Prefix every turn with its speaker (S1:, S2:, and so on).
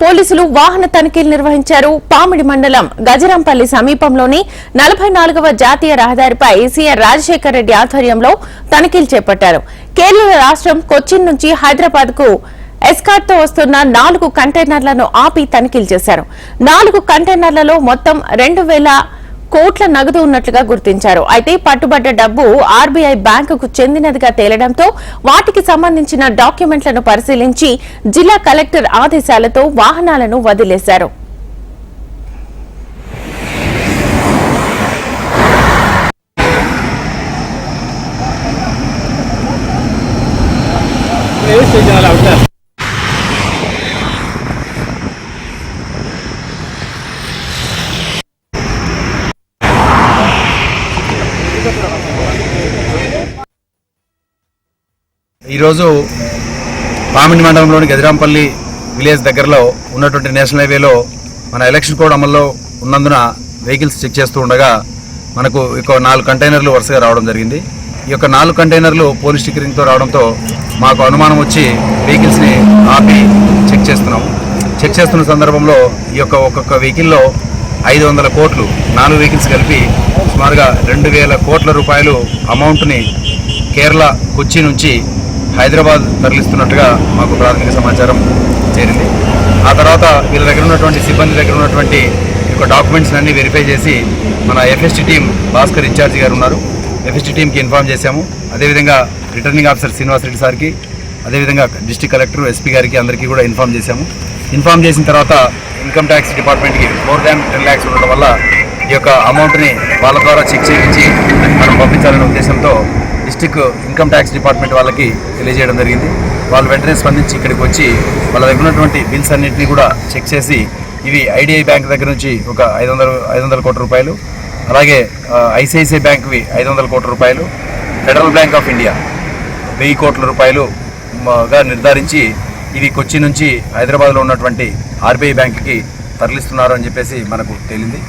S1: పోలీసులు వాహన తనిఖీలు నిర్వహించారు. పామిడి మండలం గజరంపల్లి సమీపంలోని 44వ జాతీయ రహదారిపై సీఎం రాజశేఖర్ రెడ్డి ఆధ్వర్యంలో తనిఖీలు చేపట్టారు. కేరళ రాష్ట్రం కొచ్చిన్ నుంచి హైదరాబాద్ కు ఎస్కార్ట్ తో వస్తున్న 4 కంటైనర్లను ఆపి తనిఖీలు చేశారు. 4 కంటైనర్లలో మొత్తం 2000 కోట్ల నగదు ఉన్నట్లుగా గుర్తించారు. అయితే పట్టుబడ్డ డబ్బు ఆర్బీఐ బ్యాంకుకు చెందినదిగా తేలడంతో వాటికి సంబంధించిన డాక్యుమెంట్లను పరిశీలించి జిల్లా కలెక్టర్ ఆదేశాలతో వాహనాలను వదిలేశారు.
S2: ఈరోజు పామిడి మండలంలోని గజరాంపల్లి విలేజ్ దగ్గరలో ఉన్నటువంటి నేషనల్ హైవేలో మన ఎలక్షన్ కోడ్ అమల్లో ఉన్నందున వెహికల్స్ చెక్ చేస్తూ ఉండగా మనకు 4 కంటైనర్లు వరుసగా రావడం జరిగింది. ఈ యొక్క 4 కంటైనర్లు పోలీస్ స్టిక్కరింగ్తో రావడంతో మాకు అనుమానం వచ్చి వెహికల్స్ని ఆపి చెక్ చేస్తున్నాము. చెక్ చేస్తున్న సందర్భంలో ఈ యొక్క ఒక్కొక్క వెహికల్లో 500 కోట్లు 4 వెహికల్స్ కలిపి సుమారుగా 2000 కోట్ల రూపాయలు అమౌంట్ని కేరళ కొచ్చి నుంచి హైదరాబాద్ తరలిస్తున్నట్టుగా మాకు ప్రాథమిక సమాచారం చేరింది. ఆ తర్వాత వీళ్ళ దగ్గర ఉన్నటువంటి సిబ్బంది దగ్గర ఉన్నటువంటి యొక్క డాక్యుమెంట్స్ అన్ని వెరిఫై చేసి మన ఎఫ్ఎస్టీ టీం భాస్కర్ ఇన్ఛార్జి గారు ఉన్నారు, ఎఫ్ఎస్టీ టీంకి ఇన్ఫామ్ చేశాము. అదేవిధంగా రిటర్నింగ్ ఆఫీసర్ శ్రీనివాస్ రెడ్డి సార్కి, అదేవిధంగా డిస్ట్రిక్ట్ కలెక్టర్ ఎస్పీ గారికి అందరికీ కూడా ఇన్ఫామ్ చేశాము. ఇన్ఫామ్ చేసిన తర్వాత ఇన్కమ్ ట్యాక్స్ డిపార్ట్మెంట్కి మోర్ దాన్ 10 lakhs ఉండడం వల్ల ఈ యొక్క అమౌంట్ని వాళ్ళ ద్వారా చెక్ చేయించి మనం పంపించాలనే ఉద్దేశంతో డిస్ట్రిక్ట్ ఇన్కమ్ ట్యాక్స్ డిపార్ట్మెంట్ వాళ్ళకి తెలియజేయడం జరిగింది. వాళ్ళు వెంటనే స్పందించి ఇక్కడికి వచ్చి వాళ్ళ దగ్గర ఉన్నటువంటి బిల్స్ అన్నింటినీ కూడా చెక్ చేసి ఇవి ఐడిఐ బ్యాంక్ దగ్గర నుంచి ఒక 500 కోట్ల రూపాయలు, అలాగే ఐసిఐసిఐ బ్యాంక్వి 500 కోట్ల రూపాయలు, ఫెడరల్ బ్యాంక్ ఆఫ్ ఇండియా 1000 కోట్ల రూపాయలుగా నిర్ధారించి ఇవి కొచ్చి నుంచి హైదరాబాద్లో ఉన్నటువంటి ఆర్బీఐ బ్యాంక్కి తరలిస్తున్నారు అని చెప్పేసి మనకు తేలింది.